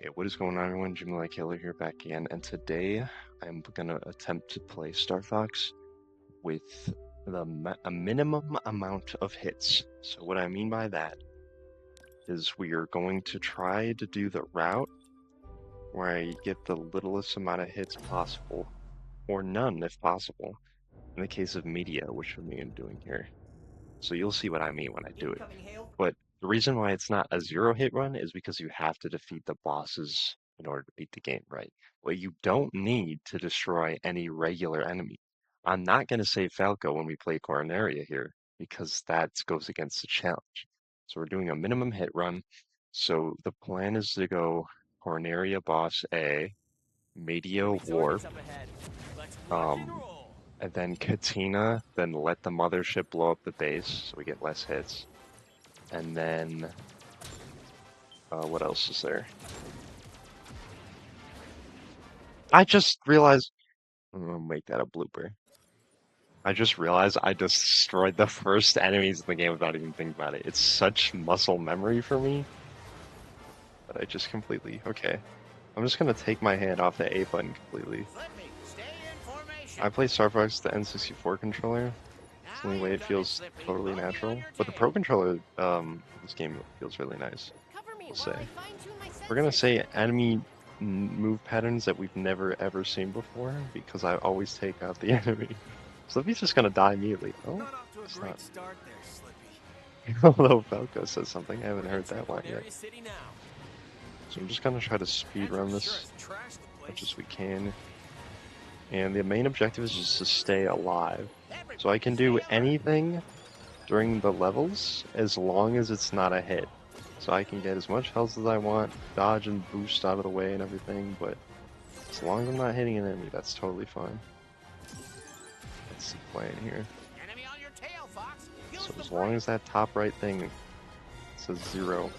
Okay, what is going on, everyone? Jimmy Killer here back again, and today I'm gonna attempt to play Star Fox with a minimum amount of hits. So what I mean by that is we are going to try to do the route where I get the littlest amount of hits possible, or none if possible, in the case of Media, which I'm doing here. So you'll see what I mean when I do it. But the reason why it's not a zero hit run is because you have to defeat the bosses in order to beat the game, right? Well, you don't need to destroy any regular enemy. I'm not going to say Falco when we play Coronaria here because that goes against the challenge. So we're doing a minimum hit run. So the plan is to go Coronaria Boss A, Medio Warp, um, and then Katina, then let the mothership blow up the base so we get less hits. And then, what else is there? I just realized, I'm gonna make that a blooper. I just realized I destroyed the first enemies in the game without even thinking about it. It's such muscle memory for me that I just completely, okay. I'm just gonna take my hand off the A button completely. I play Star Fox the N64 controller. It's the only way it feels totally natural. But the Pro controller, this game feels really nice, I'll say. We're gonna say enemy move patterns that we've never ever seen before because I always take out the enemy. Slippy's just gonna die immediately. Oh, it's not. Although Falco says something, I haven't heard that one yet. So I'm just gonna try to speed run this as much as we can. And the main objective is just to stay alive. So I can do anything during the levels as long as it's not a hit. So I can get as much health as I want, dodge and boost out of the way and everything, but as long as I'm not hitting an enemy, that's totally fine. That's the plan here. So as long as that top right thing says 0.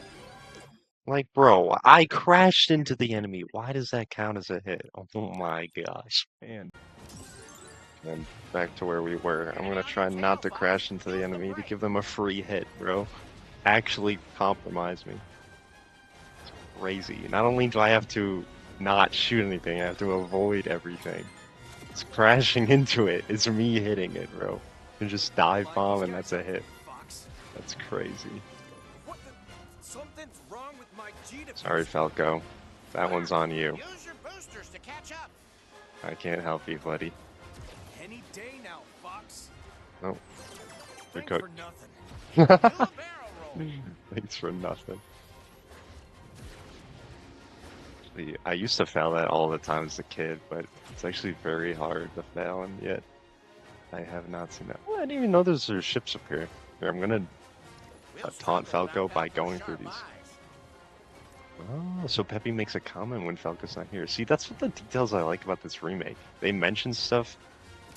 Like, bro, I crashed into the enemy. Why does that count as a hit? Oh my gosh, man. And back to where we were. I'm gonna try not to crash into the enemy to give them a free hit, bro. Actually compromise me. It's crazy. Not only do I have to not shoot anything, I have to avoid everything. It's crashing into it. It's me hitting it, bro. You just dive bomb and that's a hit. That's crazy. Sorry, Falco. That one's on you. I can't help you, buddy. Any day now, Fox. Oh, you're cooked. Thanks for nothing. I used to fail that all the time as a kid, but it's actually very hard to fail, and yet I have not seen that. Well, I didn't even know there's ships up here. Here, I'm gonna taunt Falco by going through these. Oh, so Peppy makes a comment when Falco's not here. See, that's what the details I like about this remake. They mention stuff,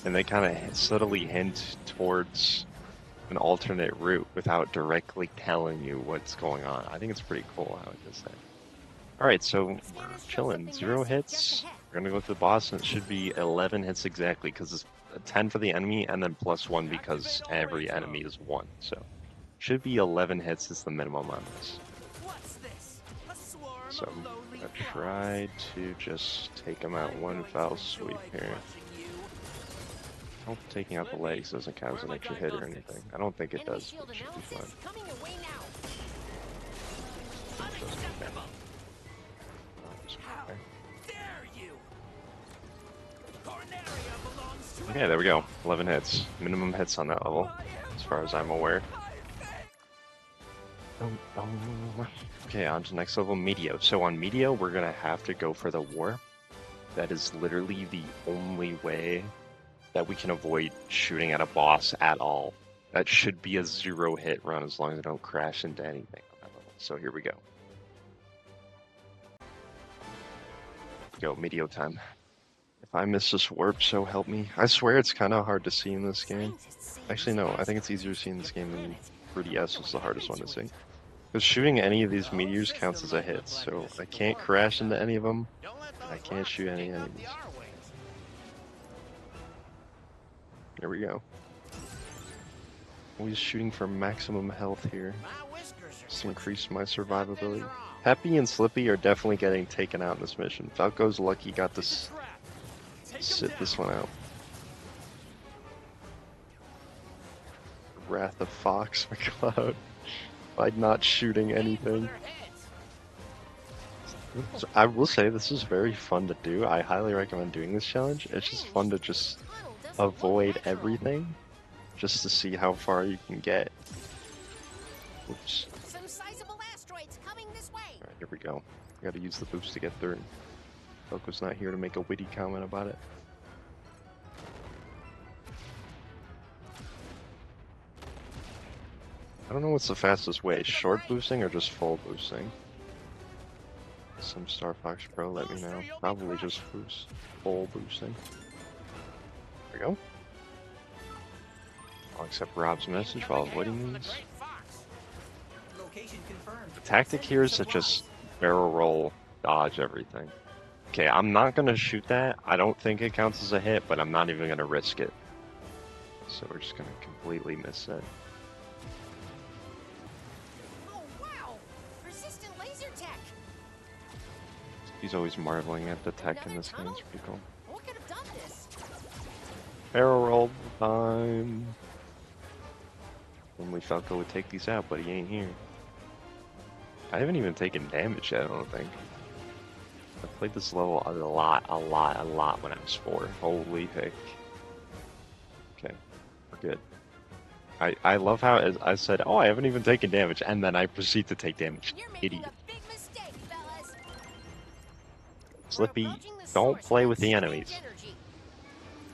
and they kind of subtly hint towards an alternate route without directly telling you what's going on. I think it's pretty cool how it does that. Alright, so we're chilling. 0 hits. We're gonna go to the boss, and it should be 11 hits exactly, because it's 10 for the enemy, and then +1 because every enemy is 1. So, should be 11 hits is the minimum on this. So, I'm gonna try to just take him out one foul sweep here. I hope taking out the legs doesn't count as an extra hit or anything. I don't think it does, but it should be fun. Okay, there we go. 11 hits. Minimum hits on that level, as far as I'm aware. Okay, on to next level, Medio. So on Medio, we're gonna have to go for the war. That is literally the only way that we can avoid shooting at a boss at all. That should be a 0 hit run as long as I don't crash into anything on that level. So here we go. Go, Medio time. If I miss this warp, so help me. I swear it's kind of hard to see in this game. Actually, no, I think it's easier to see in this game than 3DS was the hardest one to see. Because shooting any of these meteors counts as a hit, so I can't crash into any of them, and I can't shoot any enemies. Here we go. Always shooting for maximum health here. Just increase my survivability. Peppy and Slippy are definitely getting taken out in this mission. Falco's lucky got to It's a trap. Take 'em sit down. this one out. Wrath of Fox McCloud by not shooting anything. So I will say this is very fun to do. I highly recommend doing this challenge. It's just fun to just avoid everything, just to see how far you can get. Oops. Some sizable asteroids coming this way. Alright, here we go. I gotta use the boost to get through. Falco's not here to make a witty comment about it. I don't know what's the fastest way, short boosting or just full boosting? Some Star Fox Pro, let me know. Probably just boost, full boosting. There we go. I'll accept Rob's message while avoiding these. The tactic here is to just barrel roll, dodge everything. Okay, I'm not gonna shoot that. I don't think it counts as a hit, but I'm not even gonna risk it. So we're just gonna completely miss it. Oh wow! Resistant laser tech. He's always marveling at the tech in this game. It's pretty cool. What could have done this? Barrel roll time. Only Falco would take these out, but he ain't here. I haven't even taken damage yet, I don't think. I played this level a lot when I was 4. Holy heck. Okay, we're good. I love how I said, oh, I haven't even taken damage, and then I proceed to take damage. You're making Idiot. a big mistake, fellas. Slippy, We're approaching the don't source play with with the strange enemies. energy.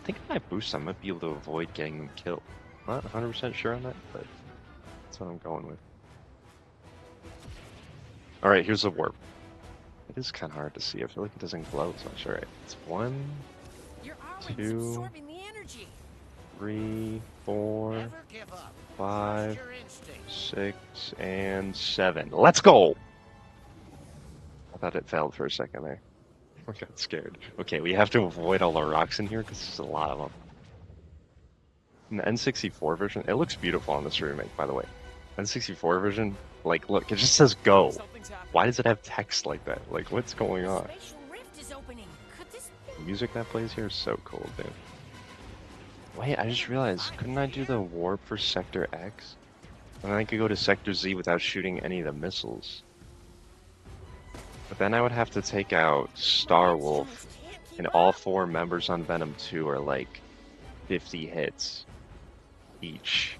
I think if I boost, I might be able to avoid getting them killed. Not 100% sure on that, but that's what I'm going with. Alright, here's the warp. It is kind of hard to see. I feel like it doesn't glow as much. Alright, it's 1, Your armor is 2, absorbing the energy. 3, 4, Never give up. 5, Trust your instinct. 6, and 7. Let's go! I thought it failed for a second there. I got scared. Okay, we have to avoid all the rocks in here because there's a lot of them. In the N64 version, it looks beautiful on this remake, by the way. N64 version, like, look, it just says go. Something's happening. Why does it have text like that? Like, what's going The on? spatial rift is opening. Could this The be? music that plays here is so cool, dude. Wait, I just realized, couldn't I do the warp for Sector X? And then I could go to Sector Z without shooting any of the missiles. But then I would have to take out Starwolf, and all 4 members on Venom 2 are like 50 hits each.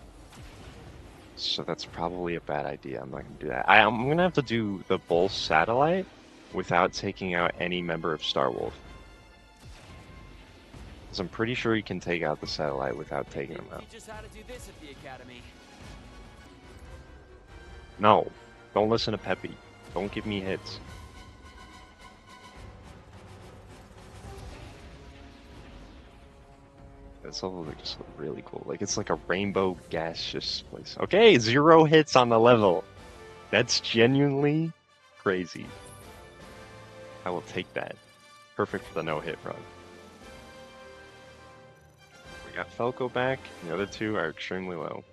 So that's probably a bad idea. I'm not gonna do that. I'm gonna have to do the Bull Satellite without taking out any member of Starwolf. Because I'm pretty sure you can take out the satellite without taking them out. Teach us how to do this at the academy. No, don't listen to Peppy. Don't give me hits. This level just look really cool. Like, it's like a rainbow gaseous place. Okay, 0 hits on the level. That's genuinely crazy. I will take that. Perfect for the no-hit run. We got Falco back. The other 2 are extremely low.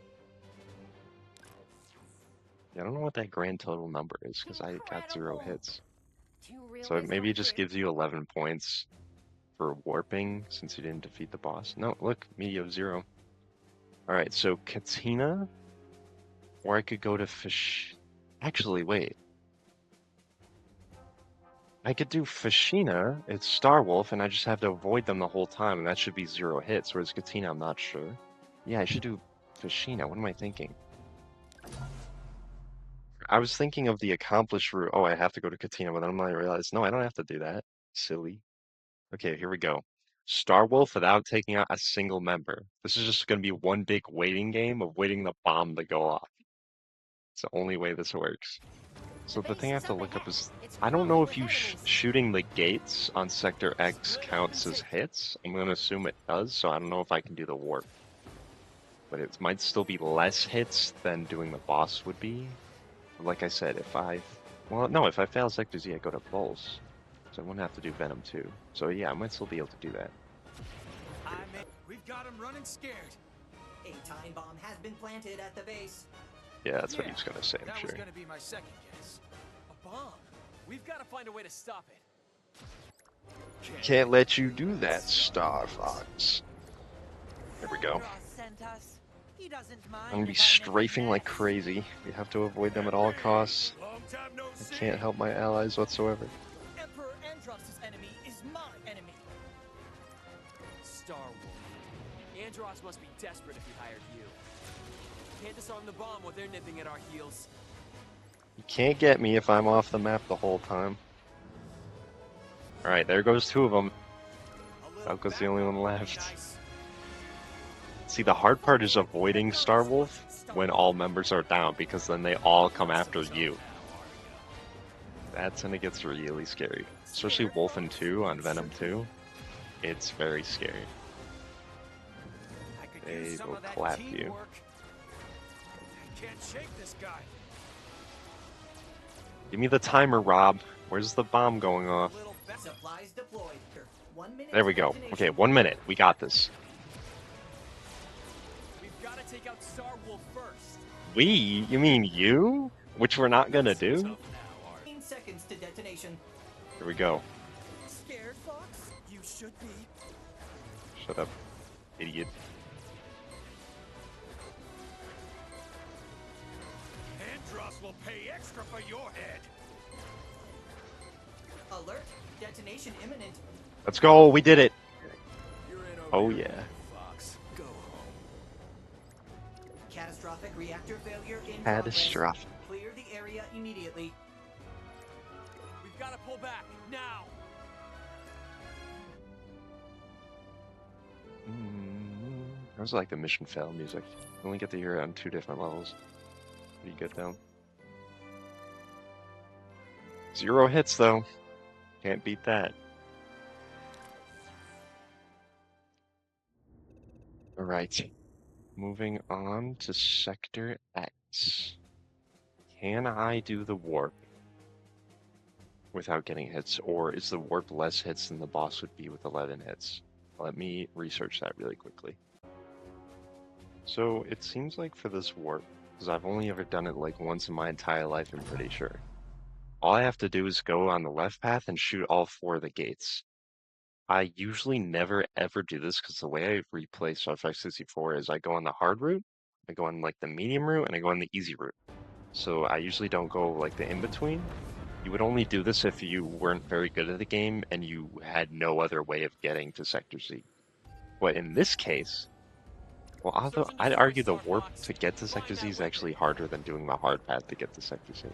Yeah, I don't know what that grand total number is, because I got 0 hits. So maybe it just gives you 11 points for warping, since you didn't defeat the boss. No, look, Medio 0. Alright, so Katina, or I could go to Fish... Actually, wait. I could do Fashina, it's Starwolf, and I just have to avoid them the whole time, and that should be 0 hits, whereas Katina, I'm not sure. Yeah, I should do Fashina, what am I thinking? I was thinking of the accomplished route. Oh, I have to go to Katina, but then I realized, no, I don't have to do that. Silly. Okay, here we go. Starwolf without taking out a single member. This is just going to be one big waiting game of waiting the bomb to go off. It's the only way this works. So the thing I have to look up is, I don't know if you shooting the gates on Sector X counts as hits. I'm going to assume it does, so I don't know if I can do the warp. But it might still be less hits than doing the boss would be. Like I said, if I fail Sector Z, I go to Pulse. So I wouldn't have to do Venom 2. So yeah, I might still be able to do that. We've got him running scared. A time bomb has been planted at the base. Yeah, that's what he was gonna say, I'm That sure. was gonna be my second guess. A bomb. We've got to find a way to stop it. Can't let you do that, Star Fox. There we go. I'm gonna be strafing like crazy. We have to avoid them at all costs. Long time no I see. can't help my allies whatsoever. Emperor Andros' enemy is my enemy. Star Wolf. Andros must be desperate if he hired you. Can't disarm the bomb while they're nipping at our heels. You can't get me if I'm off the map the whole time. Alright, there goes two of them. Falco's the only one left. See, the hard part is avoiding Star Wolf when all members are down, because then they all come after you. That's when it gets really scary. Especially Wolfen 2 on Venom 2. It's very scary. They will clap you. I can't shake this guy. Give me the timer, Rob. Where's the bomb going off? Supplies deployed. 1 minute. There we go. Okay, 1 minute. We got this. We've got to take out Star Wolf first. We? You mean you? Which we're not gonna do? 15 seconds to detonation. Here we go. Scared, Fox? You should be. Shut up, idiot. Andros will pay extra for your head. Alert. Detonation imminent. Let's go. We did it. You're in over Oh here, yeah. Fox. Go home. Catastrophic reactor failure in Catastrophic. progress. Clear the area immediately. We've got to pull back now. I was like the mission fail music. You only get to hear it on 2 different levels. Pretty good though. 0 hits though. Can't beat that. Alright. Moving on to Sector X. Can I do the warp without getting hits, or is the warp less hits than the boss would be with 11 hits? Let me research that really quickly. So it seems like for this warp, because I've only ever done it like once in my entire life, I'm pretty sure. All I have to do is go on the left path and shoot all 4 of the gates. I usually never ever do this because the way I replay Star Fox 64 is I go on the hard route, I go on like the medium route, and I go on the easy route. So I usually don't go like the in-between. You would only do this if you weren't very good at the game and you had no other way of getting to Sector Z. But in this case, well, although I'd argue the warp to get to Sector Z is actually harder than doing the hard path to get to Sector Z.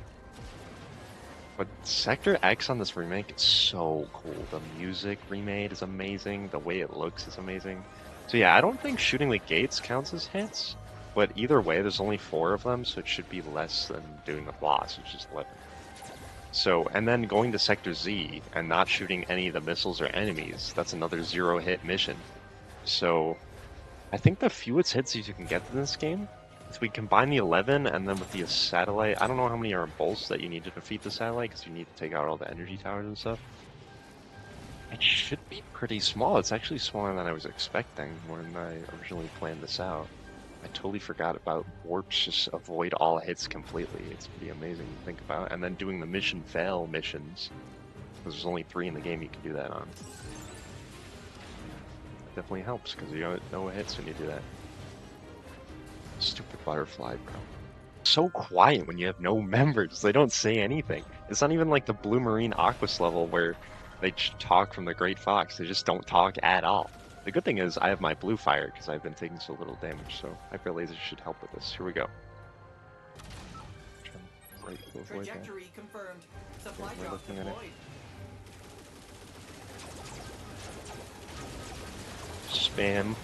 But Sector X on this remake is so cool. The music remade is amazing. The way it looks is amazing. So yeah, I don't think shooting the gates counts as hits. But either way, there's only 4 of them, so it should be less than doing the boss, which is 11. So, and then going to Sector Z and not shooting any of the missiles or enemies, that's another 0 hit mission. So, I think the fewest hits you can get in this game, if we combine the 11 and then with the satellite, I don't know how many are in bolts that you need to defeat the satellite, because you need to take out all the energy towers and stuff. It should be pretty small. It's actually smaller than I was expecting when I originally planned this out. I totally forgot about warps, just avoid all hits completely. It's pretty amazing to think about. And then doing the mission fail missions, because there's only 3 in the game you can do that on. It definitely helps, because you don't know hits when you do that. Stupid butterfly, bro. So quiet when you have no members. They don't say anything. It's not even like the Blue Marine Aquas level where they talk from the Great Fox. They just don't talk at all. The good thing is I have my blue fire because I've been taking so little damage, so Hyper Laser should help with this. Here we go. Trajectory confirmed. Supply We're drop looking at it. deployed. Spam.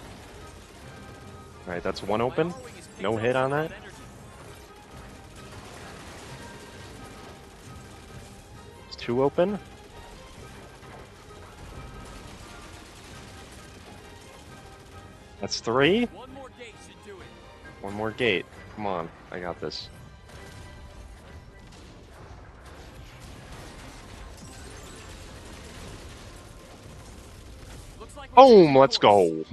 Alright, that's 1 open. No hit on that. It's 2 open. That's 3. One more gate should do it. 1 more gate. Come on, I got this. Looks like Boom! Let's go!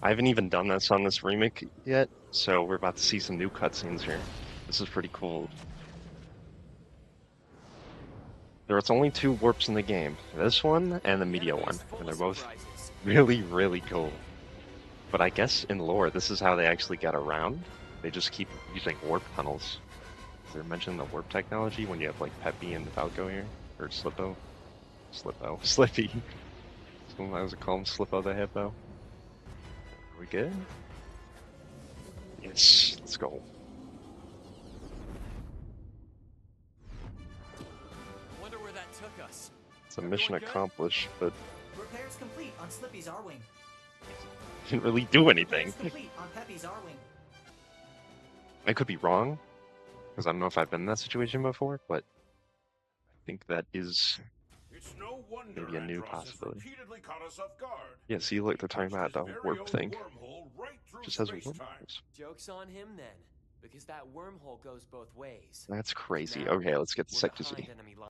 I haven't even done this on this remake yet, so we're about to see some new cutscenes here. This is pretty cool. There's only 2 warps in the game. This one and the media one. And they're both really, really cool. But I guess in lore, this is how they actually get around. They just keep using warp tunnels. Did I mention the warp technology when you have like Peppy and Falco here? Or Slippo? Slippy. Sometimes I call him Slippo the Hippo. Are we good? Yes, let's go. Wonder where that took us. It's a mission accomplished, but Repairs complete on Slippy's R-Wing. didn't really do anything. Repairs complete on Peppy's R-Wing. I could be wrong, because I don't know if I've been in that situation before, but I think that is It's no wonder maybe a new Andros has possibility. repeatedly caught us off guard. Yeah, see, look, they're talking about the Very warp own thing. wormhole right through Just has space-time. wormholes. Joke's on him then, because that wormhole goes both ways. That's crazy. Now, Okay, let's get to we're Sector Z. behind enemy line.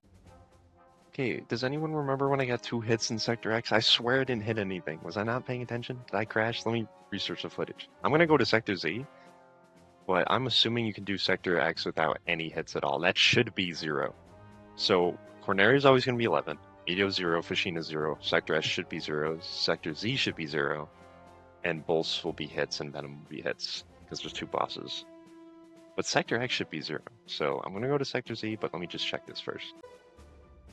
Okay, does anyone remember when I got 2 hits in Sector X? I swear I didn't hit anything. Was I not paying attention? Did I crash? Let me research the footage. I'm gonna go to Sector Z, but I'm assuming you can do Sector X without any hits at all. That should be 0. So, Corneria is always gonna be 11. Medio 0, Fashina 0, Sector S should be 0, Sector Z should be 0, and Bolts will be hits and Venom will be hits, because there's 2 bosses. But Sector X should be 0. So, I'm gonna go to Sector Z, but let me just check this first.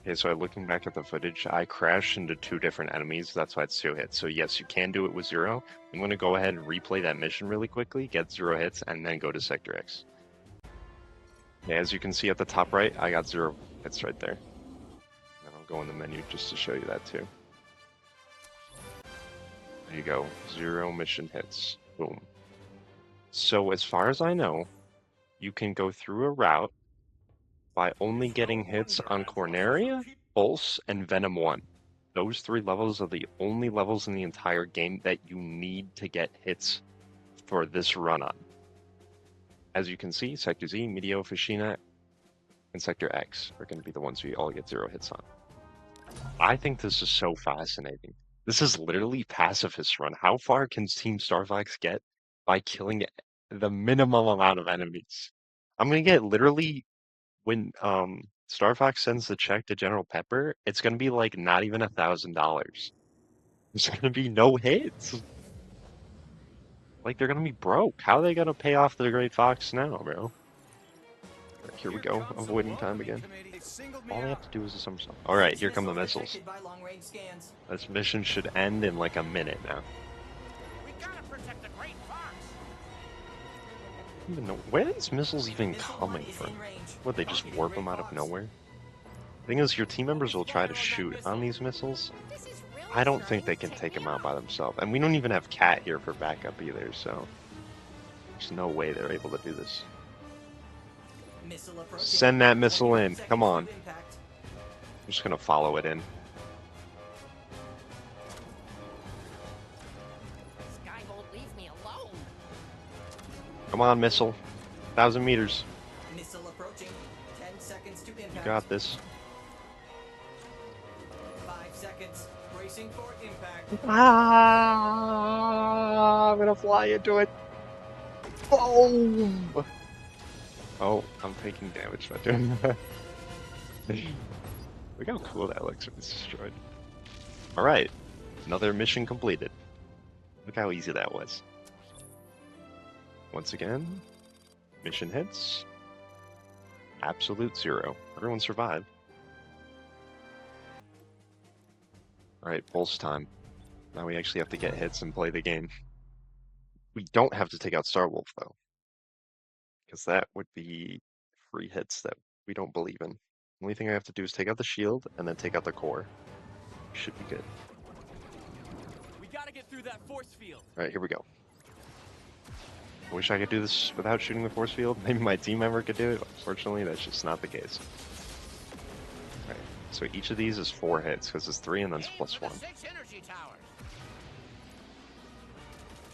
Okay, so looking back at the footage, I crashed into 2 different enemies, that's why it's 2 hits. So yes, you can do it with 0. I'm going to go ahead and replay that mission really quickly, get 0 hits, and then go to Sector X. Okay, as you can see at the top right, I got 0 hits right there. And I'll go in the menu just to show you that too. There you go, 0 mission hits. Boom. So as far as I know, you can go through a route by only getting hits on Corneria, Pulse, and Venom 1. Those 3 levels are the only levels in the entire game that you need to get hits for this run on. As you can see, Sector Z, Medio, Fashina, and Sector X are going to be the ones we all get 0 hits on. I think this is so fascinating. This is literally pacifist run. How far can Team Star Fox get by killing the minimum amount of enemies? I'm going to get literally... When Star Fox sends the check to General Pepper, it's gonna be like not even $1,000. There's gonna be no hits. Like they're gonna be broke. How are they gonna pay off the Great Fox now, bro? Right, here we go, avoiding time again. All they have to do is a somersault. Alright, here come the missiles. Detected by long-range scans. This mission should end in like a minute now. We gotta protect the Great Fox. I don't even know where are these missiles even Missile coming one is from? in range. What, they just Targeting warp Great them out of Fox. nowhere? Thing is, your team members will try to shoot on these missiles. This is really I don't think they starting can to take check him me out by themselves. And we don't even have Cat here for backup either, so there's no way they're able to do this. Missile approaching. Send that missile 21 in. seconds Come on. of impact. I'm just gonna follow it in. This guy won't leave me alone. Come on, missile. 1,000 meters. Missile approaching. 10 seconds to impact. You got this. 5 seconds. Bracing for impact. Ah, I'm gonna fly into it. Boom! Oh, I'm taking damage by doing that. Look how cool that looks when it's destroyed. Alright, another mission completed. Look how easy that was. Once again, mission hits. Absolute 0. Everyone survived. Alright, pulse time. Now we actually have to get hits and play the game. We don't have to take out Starwolf, though. Because that would be free hits that we don't believe in. The only thing I have to do is take out the shield and then take out the core. Should be good. We gotta get through that force field. Alright, here we go. I wish I could do this without shooting the force field. Maybe my team member could do it. Unfortunately, that's just not the case. Alright, so each of these is 4 hits, because it's 3 and then it's Aim plus for 1. the 6 energy towers.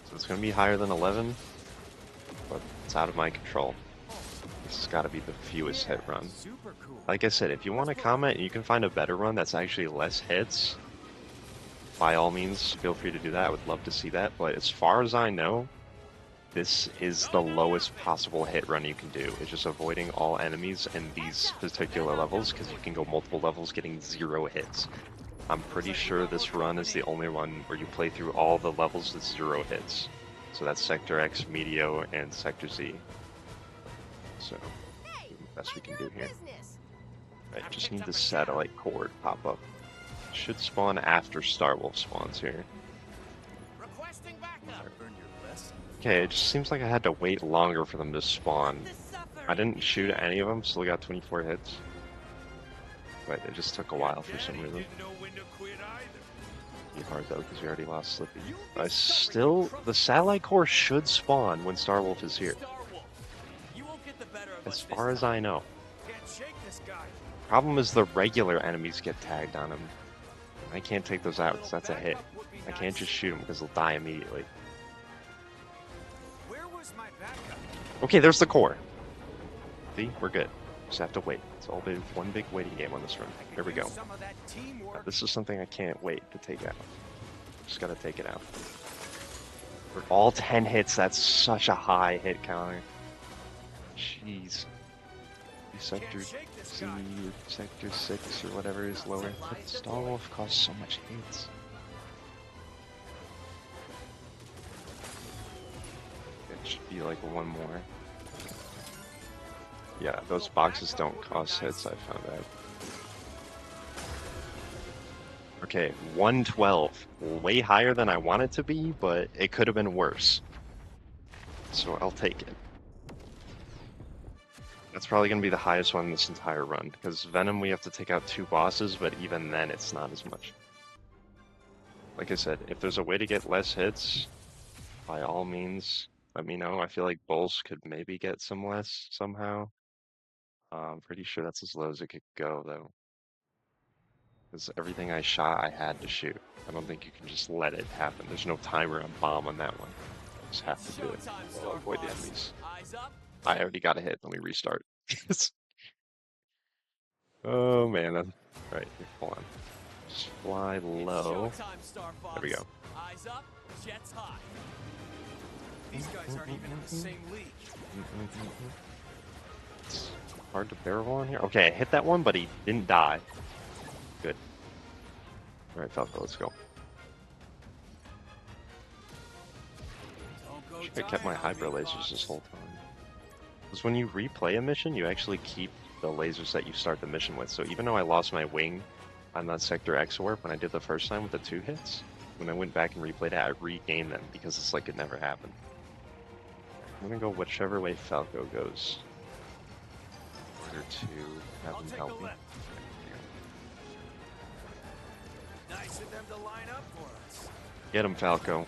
So it's going to be higher than 11, but it's out of my control. This has got to be the fewest hit run. Super cool. Like I said, if you want to comment and you can find a better run that's actually less hits, by all means, feel free to do that. I would love to see that. But as far as I know, this is the lowest possible hit run you can do. It's just avoiding all enemies in these particular levels, because you can go multiple levels getting 0 hits. I'm pretty sure this run is the only one where you play through all the levels with 0 hits. So that's Sector X, Meteo, and Sector Z. So, Hey, best we mind can your do own here. business. Right, just need the satellite core to pop up. Should spawn after Starwolf spawns here. Requesting backup. Okay, it just seems like I had to wait longer for them to spawn. I didn't shoot any of them, still got 24 hits. But it just took a while for some reason. Didn't know when to quit either. Be hard though, because we already lost Slippy. The satellite core should spawn when Starwolf is here, Starwolf, you won't get the better of as us far this as I know. Can't shake this guy. Problem is the regular enemies get tagged on him. I can't take those out because that's a hit. I can't just shoot them because they'll die immediately. Where was my backup? Okay, there's the core. See, we're good. Just have to wait. It's all been one big waiting game on this run. Here we go. Some of that teamwork. This is something I can't wait to take out. Just gotta take it out. For all 10 hits, that's such a high hit counter. Jeez. Sector C, Sector 6, or whatever is lower. But Starwolf caused so much hits. It should be like one more. Yeah, those boxes don't cause hits, I found out. Okay, 112. Way higher than I want it to be, but it could have been worse. So I'll take it. That's probably going to be the highest one this entire run, because Venom we have to take out 2 bosses, but even then it's not as much. Like I said, if there's a way to get less hits, by all means, let me know. I feel like Bulls could maybe get some less somehow. I'm pretty sure that's as low as it could go, though. Because everything I shot, I had to shoot. I don't think you can just let it happen. There's no timer on bomb on that one. You just have to do it. Well, avoid the enemies. Eyes up. I already got a hit. Let me restart. Oh man. Alright, hold on. Just fly low. Showtime, Star Fox. There we go. Eyes up, jets high. These guys aren't even in the same league. It's hard to barrel on here. Okay, I hit that one, but he didn't die. Good. Alright, Falco, let's go. Don't go Should have kept my dying on hyper me, lasers Fox. this whole time. Because when you replay a mission, you actually keep the lasers that you start the mission with. So even though I lost my wing on that Sector X warp when I did the first time with the 2 hits, when I went back and replayed it, I regained them because it's like it never happened. I'm gonna go whichever way Falco goes. Order to have I'll him take the help me. left. Nice of them to line up for us. Get him, Falco.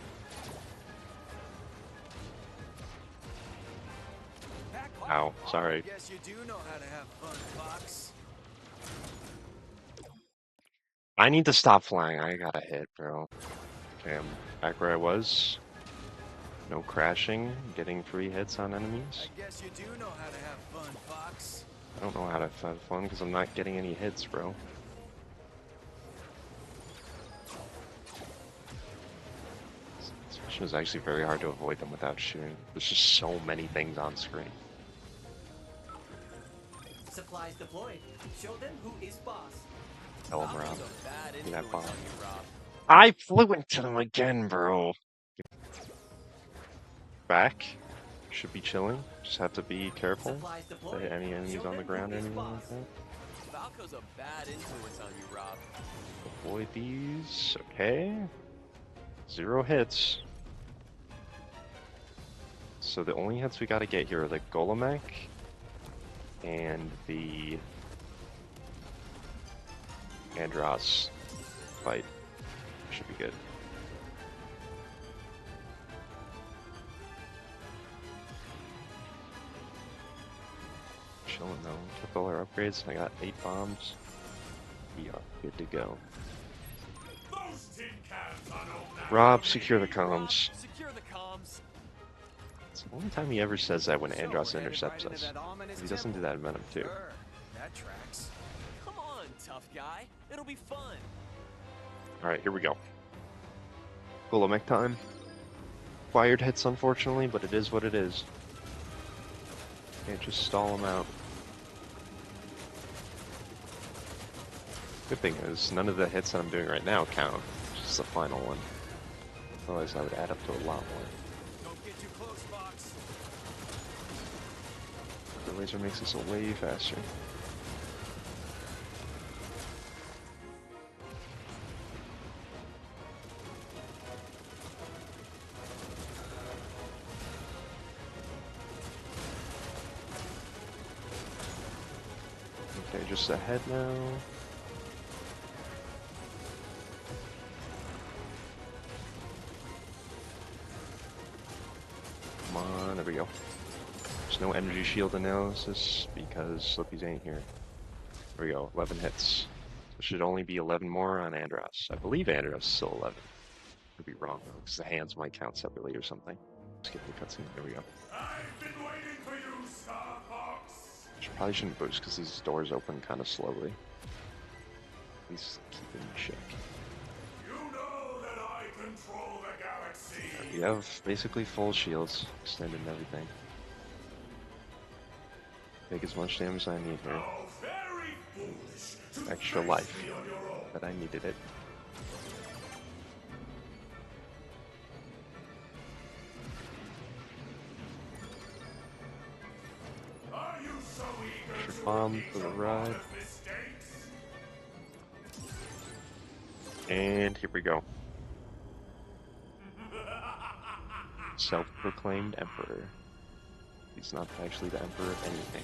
Back Ow, off. sorry. Guess you do know how to have fun, Fox. I need to stop flying. I got a hit, bro. Okay, I'm back where I was. No crashing, getting free hits on enemies. I guess you do know how to have fun, Fox. I don't know how to have fun because I'm not getting any hits, bro. This mission is actually very hard to avoid them without shooting. There's just so many things on screen. Supplies deployed. Show them who is boss. Tell them, Rob. Falco's a bad Give me that influence bomb. on you, Rob. I flew into them again, bro. Back. Should be chilling. Just have to be careful. Supplies deployed. Any enemies Show on the them ground who or is anything boss. like that. Falco's a bad influence on you, Rob. Avoid these. Okay. 0 hits. So the only hits we gotta get here are the Golem and the Andross fight. Should be good. Chilling though. Took all our upgrades. I got 8 bombs. We are good to go. Those tin cans on old now. Rob, secure the comms. Secure the comms. It's the only time he ever says that when So Andross we're headed intercepts right into us. that ominous He doesn't do temple. that in Venom too. Sure, that tracks. Come on, tough guy. It'll be fun. Alright, here we go. Golem time. required hits, unfortunately, but it is what it is. Can't just stall them out. Good thing is, none of the hits that I'm doing right now count. Just the final one. Otherwise, I would add up to a lot more. Don't get too close, Fox. The laser makes this way faster. Okay, just ahead now. Come on, there we go. There's no energy shield analysis because Slippy's ain't here. There we go, 11 hits. There should only be 11 more on Andros. I believe Andros is still 11. Could be wrong though, because the hands might count separately or something. Skip the cutscene, there we go. I've been waiting for you, Star Fox. Probably shouldn't boost because these doors open kind of slowly. At least keep it in check. You know that I control the galaxy. We have basically full shields, extended and everything. Take as much damage as I need here. How very foolish to Extra face life, me on your own. but I needed it. Are you so eager Extra to bomb repeat for the your ride. father's mistakes? And here we go. Self-proclaimed emperor. He's not actually the emperor of anything.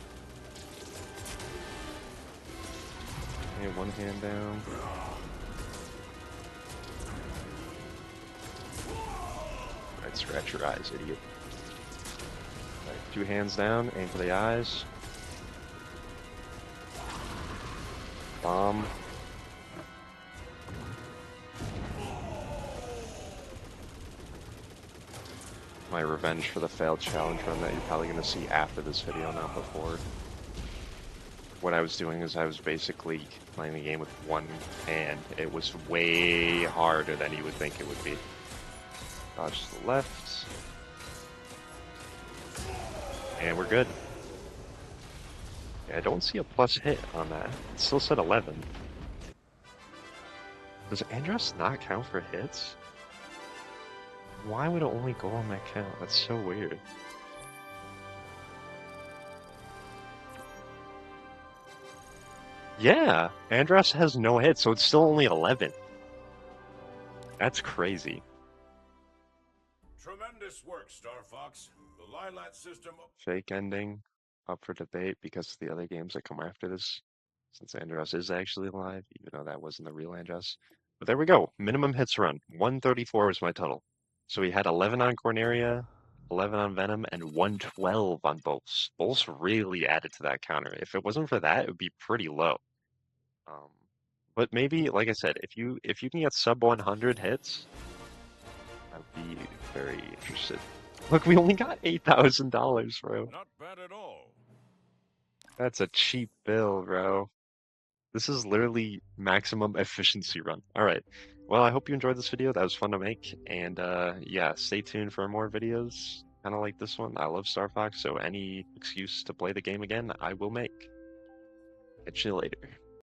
Okay, one hand down. Alright, scratch your eyes, idiot. Alright, 2 hands down, aim for the eyes. Bomb. My revenge for the failed challenge run that you're probably going to see after this video, not before. What I was doing is I was basically playing the game with one hand. It was way harder than you would think it would be. Dodge to the left. And we're good. Yeah, I don't see a plus hit on that. It still said 11. Does Andros not count for hits? Why would it only go on that count? That's so weird. Yeah, Andros has no hits, so it's still only 11. That's crazy. Tremendous work, Star Fox. The Lilat system. Fake ending, up for debate because of the other games that come after this, since Andros is actually alive, even though that wasn't the real Andros. But there we go, minimum hits run. 134 was my total. So we had 11 on Corneria, 11 on Venom, and 112 on Bolts. Bolts really added to that counter. If it wasn't for that, it would be pretty low. But maybe, like I said, if you can get sub 100 hits, I'd be very interested. Look, we only got $8,000, bro. Not bad at all. That's a cheap bill, bro. This is literally maximum efficiency run. All right. Well, I hope you enjoyed this video. That was fun to make. And yeah, stay tuned for more videos kind of like this one. I love Star Fox, so any excuse to play the game again, I will make. Catch you later.